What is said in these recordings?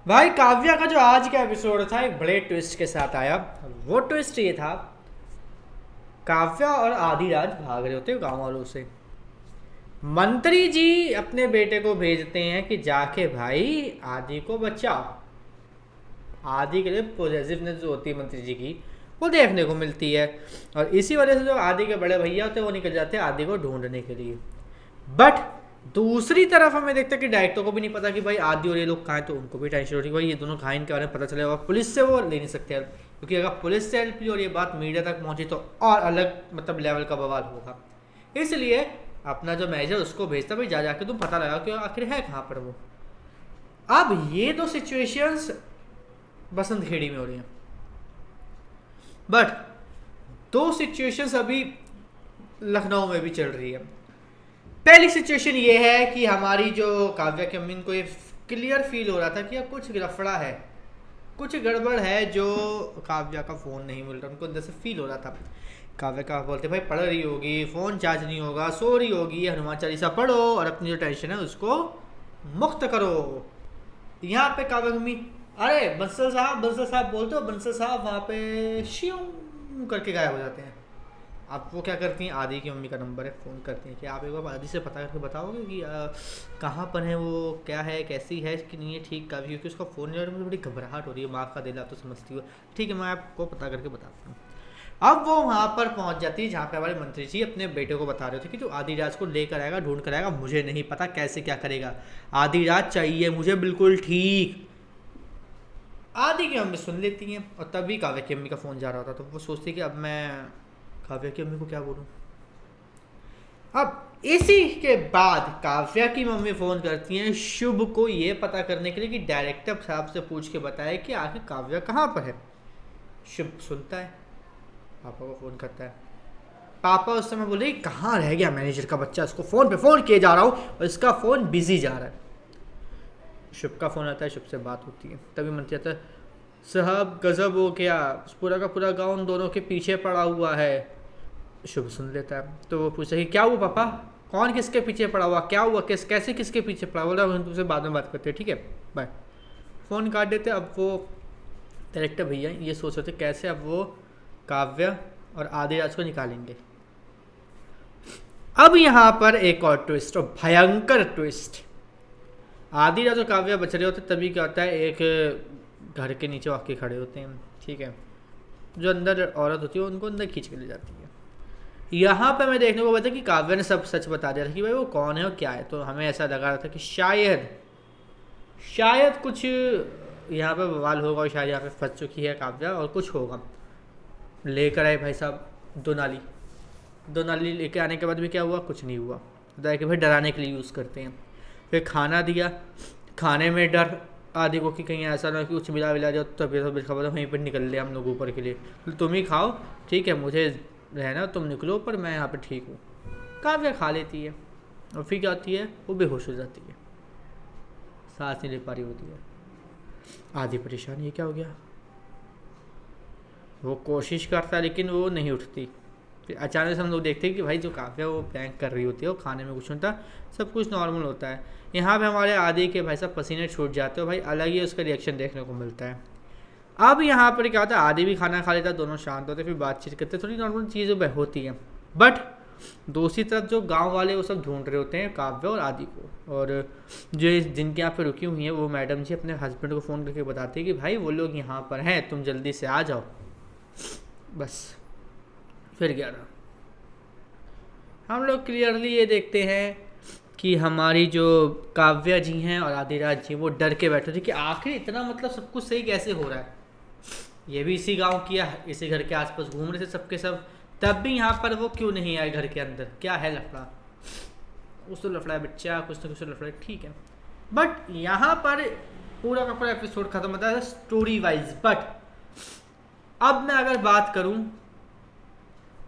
भाई काव्या का जो आज का एपिसोड था एक बड़े ट्विस्ट के साथ आया। वो ट्विस्ट ये था, काव्या और आदिराज भाग रहे होते गांव वालों से। मंत्री जी अपने बेटे को भेजते हैं कि जाके भाई आदि को बचाओ। आदि के लिए पॉजिटिवनेस जो होती है मंत्री जी की, वो देखने को मिलती है। और इसी वजह से जो आदि के बड़े भैया होते हैं वो निकल जाते हैं आदि को ढूंढने के लिए। बट दूसरी तरफ हमें देखते हैं कि डायरेक्टर को भी नहीं पता कि भाई आदि और ये लोग कहाँ हैं, तो उनको भी टेंशन होती है भाई ये दोनों कहाँ, इनके बारे में पता चलेगा। पुलिस से वो ले नहीं सकते हेल्प, क्योंकि अगर पुलिस से हेल्प ली और ये बात मीडिया तक पहुंची तो और अलग मतलब लेवल का बवाल होगा। इसलिए अपना जो मैनेजर उसको भेजता भाई जा जाके तुम पता लगा कि आखिर है कहाँ पर वो। अब ये दो सिचुएशंस बसंत खेड़ी में हो रही हैं, बट दो सिचुएशंस अभी लखनऊ में भी चल रही है। पहली सिचुएशन ये है कि हमारी जो काव्या की अम्मी को ये क्लियर फील हो रहा था कि अब कुछ लफड़ा है, कुछ गड़बड़ है, जो काव्या का फ़ोन नहीं मिल रहा, उनको अंदर से फील हो रहा था। काव्या का बोलते भाई पढ़ रही होगी, फ़ोन चार्ज नहीं होगा, सो रही होगी, हनुमान चालीसा पढ़ो और अपनी जो टेंशन है उसको मुक्त करो। यहाँ पे काव्या की अम्मी, अरे बंसल साहब बोलते हो, बंसल साहब वहाँ पे श्यों करके गायब हो जाते हैं। अब वो क्या करती हैं, आदि की मम्मी का नंबर है, फ़ोन करती हैं कि आप एक बार आदि से पता करके बताओगे कि कहाँ पर है वो, क्या है, कैसी है कि नहीं है, ठीक का भी, क्योंकि उसका फ़ोन नहीं, मुझे बड़ी घबराहट हो रही है, माँ का दिल आप तो समझती हो। ठीक है मैं आपको पता करके बताता हूँ। अब वो वहाँ पर पहुँच जाती है जहाँ पे हमारे मंत्री जी अपने बेटे को बता रहे थे कि जो आदिराज को लेकर आएगा, ढूंढ कर आएगा, मुझे नहीं पता कैसे क्या करेगा, आदिराज चाहिए मुझे बिल्कुल ठीक। आदि की मम्मी सुन लेती हैं और तभी काव्या की अम्मी का फ़ोन जा रहा था, तो वो सोचती कि अब मैं काव्या की अम्मी को क्या बोलूँ। अब इसी के बाद काव्या की मम्मी फ़ोन करती हैं शुभ को ये पता करने के लिए कि डायरेक्टर साहब से पूछ के बताए कि आखिर काव्या कहाँ पर है। शुभ सुनता है, पापा को फ़ोन करता है। पापा उस समय बोले कहाँ रह गया मैनेजर का बच्चा, इसको फ़ोन पे फ़ोन किए जा रहा हूँ और इसका फ़ोन बिजी जा रहा है। शुभ का फ़ोन आता है, शुभ से बात होती है, तभी मंत्री आता है, साहब गजब हो गया, पूरा का पूरा गाँव उन दोनों के पीछे पड़ा हुआ है। शुभ सुन लेता है तो वो पूछता है कि क्या हुआ पापा, कौन किसके पीछे पड़ा हुआ, क्या हुआ, कैसे किसके पीछे पड़ा, बोला हम तुमसे बाद में बात करते हैं, ठीक है बाय। फ़ोन काट देते। अब वो डायरेक्टर भैया ये सोच रहे थे कैसे अब वो काव्या और आदिराज को निकालेंगे। अब यहाँ पर एक और ट्विस्ट, और भयंकर ट्विस्ट। आदिराज और काव्या बच रहे होते तभी क्या होता है, एक घर के नीचे आके खड़े होते हैं, ठीक है, जो अंदर औरत होती है उनको अंदर खींच के ले जाती है। यहाँ पे मैं देखने को मिला कि काव्या ने सब सच बता दिया था कि भाई वो कौन है और क्या है, तो हमें ऐसा लगा रहा था कि शायद शायद कुछ यहाँ पे बवाल होगा और शायद यहाँ पे फंस चुकी है काव्या और कुछ होगा। लेकर आए भाई साहब दो नाली लेके आने के बाद भी क्या हुआ, कुछ नहीं हुआ। बताया कि भाई डराने के लिए यूज़ करते हैं। फिर खाना दिया, खाने में डर आदि को कि कहीं ऐसा ना कि कुछ मिला विला जाओ, तबीयत खबर वहीं पर निकल ले हम लोग ऊपर के लिए, तो तुम ही खाओ, ठीक है मुझे रहना, तुम निकलो पर मैं यहाँ पे ठीक हूँ। काव्या खा लेती है और फिर क्या होती है, वो बेहोश हो जाती है, सांस नहीं ले पा रही होती है। आधी परेशान, ये क्या हो गया, वो कोशिश करता है लेकिन वो नहीं उठती। फिर अचानक से हम लोग देखते हैं कि भाई जो काव्या वो प्रैंक कर रही होती है, वो खाने में कुछ नहीं होता, सब कुछ नॉर्मल होता है। यहाँ पे हमारे आदि के भाई साहब पसीने छूट जाते हो, भाई अलग ही उसका रिएक्शन देखने को मिलता है। अब यहाँ पर क्या होता है, आदि भी खाना खा लेता है, दोनों शांत होते हैं, फिर बातचीत करते हैं, थोड़ी नॉर्मल चीज़ें होती हैं। बट दूसरी तरफ जो गांव वाले वो सब ढूंढ रहे होते हैं काव्या और आदि को, और जो जिनके यहाँ पे रुकी हुई हैं वो मैडम जी अपने हस्बैंड को फ़ोन करके बताती है कि भाई वो लोग यहाँ पर हैं, तुम जल्दी से आ जाओ। बस फिर क्या रहा, हम लोग क्लियरली ये देखते हैं कि हमारी जो काव्या जी हैं और आदिराज जी वो डर के बैठे थे कि आखिर इतना मतलब सब कुछ सही कैसे हो रहा है। ये भी इसी गांव की है, इसी घर के आसपास घूम रहे थे सबके सब, तब भी यहाँ पर वो क्यों नहीं आए घर के अंदर, क्या है लफड़ा, कुछ तो लफड़ा है बच्चा, कुछ ना कुछ तो लफड़ा है, ठीक है। बट यहाँ पर पूरा का पूरा एपिसोड खत्म होता है स्टोरी वाइज। बट अब मैं अगर बात करूँ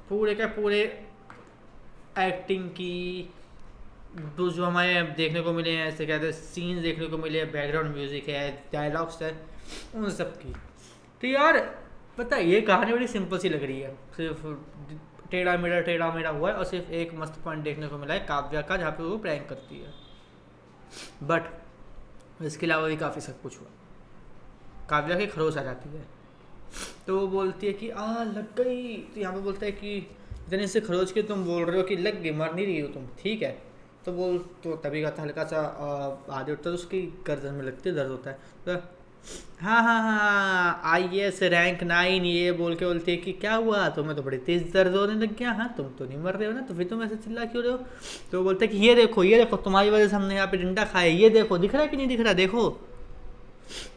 पूरे का पूरे एक्टिंग की, जो हमारे देखने को मिले हैं, ऐसे कहते हैं सीन्स देखने को मिले, बैकग्राउंड म्यूजिक है, डायलॉग्स है, उन सब की, तो यार पता है ये कहानी बड़ी सिंपल सी लग रही है, सिर्फ टेढ़ा मेढ़ा हुआ है और सिर्फ एक मस्त पॉइंट देखने को मिला है काव्या का जहाँ पे वो प्रैंक करती है। बट इसके अलावा भी काफ़ी सब कुछ हुआ। काव्या की खरोच आ जाती है। तो वो बोलती है कि लग गई। तो यहाँ पे बोलता है कि इतने से खरोच के तुम बोल रहे हो कि लग गई, मर नहीं रही हो तुम, ठीक है। तो तभी कहता हल्का सा आगे उठता है तो उसकी गर्दन में लगती है, दर्द होता है। तो हाँ हाँ हाँ IAS रैंक 9 ये बोल के बोलती है कि क्या हुआ, तुम्हें तो बड़ी तेज दर्द होने लग गया, हाँ तुम तो नहीं मर रहे हो ना, तो फिर तुम ऐसे चिल्ला क्यों रहे हो। तो वो बोलते हैं कि ये देखो तुम्हारी वजह से हमने यहाँ पे डंडा खाया, ये देखो दिख रहा है कि नहीं दिख रहा, देखो।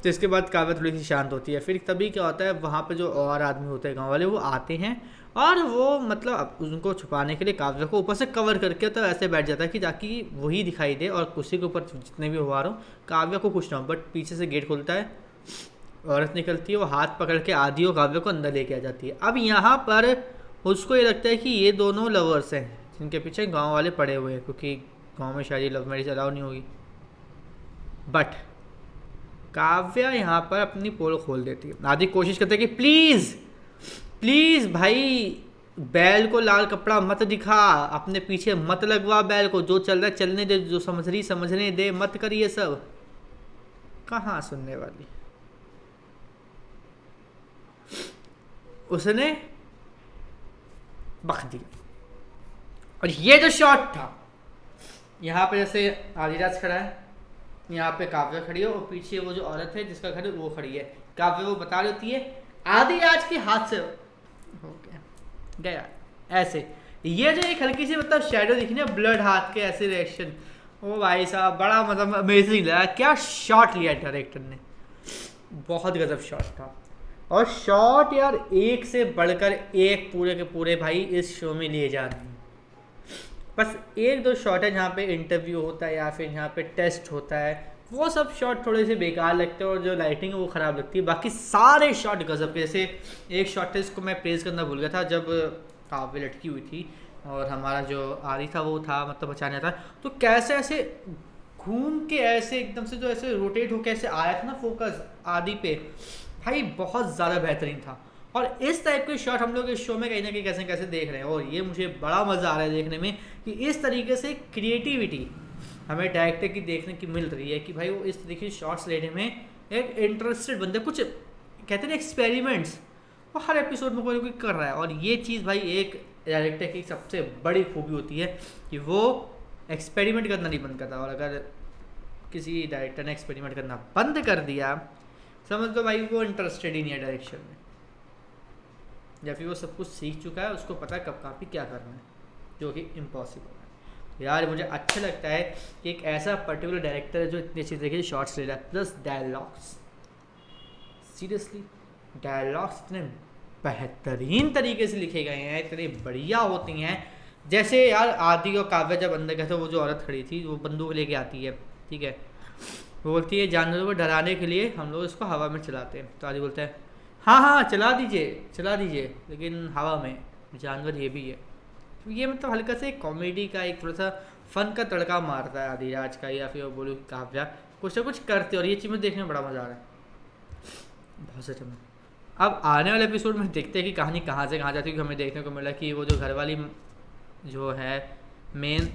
तो इसके बाद काव्या थोड़ी सी शांत होती है। फिर तभी क्या होता है, वहाँ पे जो और आदमी होते हैं गांव वाले, वो आते हैं और वो मतलब उनको छुपाने के लिए काव्या को ऊपर से कवर करके तो ऐसे बैठ जाता है कि ताकि वही दिखाई दे और कुर्सी के ऊपर जितने भी हुआ हो काव्या को कुछ ना हो। बट पीछे से गेट खुलता है, औरत निकलती है, वो हाथ पकड़ के आदि और काव्या को अंदर लेके आ जाती है। अब यहाँ पर उसको ये लगता है कि ये दोनों लवर्स हैं जिनके पीछे गाँव वाले पड़े हुए हैं, क्योंकि गाँव में शायद लव मैरिज अलाउ नहीं होगी। बट काव्या यहाँ पर अपनी पोल खोल देती है। आदि कोशिश करते हैं कि प्लीज़ प्लीज़ भाई बैल को लाल कपड़ा मत दिखा, अपने पीछे मत लगवा बैल को, जो चल रहा है चलने दे, जो समझ रही समझने दे, मत कर ये सब। कहाँ सुनने वाली, उसने बक दिया। और ये जो शॉट था, यहाँ पे जैसे आदिराज खड़ा है, यहाँ पे काव्या खड़ी है और पीछे वो जो औरत है जिसका घर है वो खड़ी है। काव्या वो बता रही होती है आदिराज के हाथ से हो गया ऐसे। ये जो एक हल्की सी मतलब शेडो दिखी ना, ब्लड हाथ के ऐसे रिएक्शन, ओ भाई साहब बड़ा मतलब अमेजिंग लगा। क्या शॉट लिया डायरेक्टर ने, बहुत गजब शॉट था। और शॉट यार एक से बढ़कर एक पूरे के पूरे भाई इस शो में लिए जा रहे हैं। बस एक दो शॉट है जहाँ पे इंटरव्यू होता है या फिर जहाँ पे टेस्ट होता है, वो सब शॉट थोड़े से बेकार लगते हैं और जो लाइटिंग है वो ख़राब लगती है। बाकी सारे शॉट गजब के। जैसे एक शॉट है इसको मैं प्रेज़ करना भूल गया था, जब काव्या लटकी हुई थी और हमारा जो आदि था वो था मतलब बचाने था, तो कैसे ऐसे घूम के ऐसे एकदम से जो ऐसे रोटेट होकर ऐसे आया था ना फोकस आदि पे, भाई बहुत ज़्यादा बेहतरीन था। और इस टाइप के शॉट हम लोग इस शो में कहीं ना कहीं कैसे कैसे देख रहे हैं, और ये मुझे बड़ा मज़ा आ रहा है देखने में कि इस तरीके से क्रिएटिविटी हमें डायरेक्टर की देखने की मिल रही है कि भाई वो इस तरीके के शॉट्स लेने में एक इंटरेस्टेड बंदे, कुछ कहते हैं ना एक्सपेरिमेंट्स, वो हर एपिसोड में कोई ना कोई कर रहा है। और ये चीज़ भाई एक डायरेक्टर की सबसे बड़ी खूबी होती है कि वो एक्सपेरिमेंट करना नहीं बंद करता। और अगर किसी डायरेक्टर ने एक्सपेरिमेंट करना बंद कर दिया, समझ लो भाई वो इंटरेस्टेड ही नहीं है डायरेक्शन में, या फिर वो सब कुछ सीख चुका है, उसको पता है कब कहाँ पे क्या करना है, जो कि इम्पॉसिबल है। यार मुझे अच्छा लगता है कि एक ऐसा पर्टिकुलर डायरेक्टर है जो इतनी अच्छी तरीके से शॉर्ट्स ले रहा है, प्लस डायलॉग्स, सीरियसली डायलॉग्स इतने बेहतरीन तरीके से लिखे गए हैं, इतने बढ़िया होती हैं। जैसे यार आदि और काव्या जब अंदर गए थे, वो जो औरत खड़ी थी वो बंदूक लेके आती है, ठीक है, वो बोलती है जानवरों को डराने के लिए हम लोग इसको हवा में चलाते हैं। तो आदि बोलता है हाँ चला दीजिए लेकिन हवा में, जानवर ये भी है। तो ये मतलब हल्का से कॉमेडी का एक थोड़ा सा फन का तड़का मारता है आदिराज का, या फिर बोलूँ काव्या कुछ ना कुछ करते, और ये चीज़ में देखने में बड़ा मज़ा आ रहा है, बहुत सच में। अब आने वाले एपिसोड में देखते हैं कि कहानी कहाँ से कहाँ जाती है। हमें देखने को मिला कि वो जो घरवाली जो है मेन,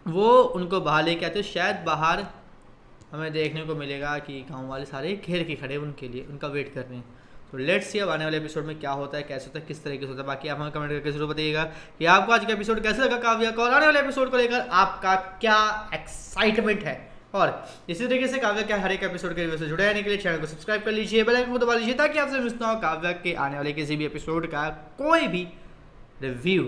वो उनको बाहर लेके आते, शायद बाहर हमें देखने को मिलेगा कि गाँव वाले सारे घेर के खड़े उनके लिए, उनका वेट कर रहे हैं। तो लेट्स सी अब आने वाले एपिसोड में क्या होता है, कैसे होता है, किस तरीके से होता है। बाकी आप हमें कमेंट करके जरूर बताइएगा कि आपको आज का एपिसोड कैसे लगा काव्या का, और आने वाले एपिसोड को लेकर आपका क्या एक्साइटमेंट है। और इसी तरीके से काव्या के हर एक एपिसोड के रिव्यू से जुड़े रहने के लिए चैनल को सब्सक्राइब कर लीजिए, बेल आइकन को दबा लीजिए ताकि आपसे मिस ना हो काव्या के आने वाले किसी भी एपिसोड का कोई भी रिव्यू।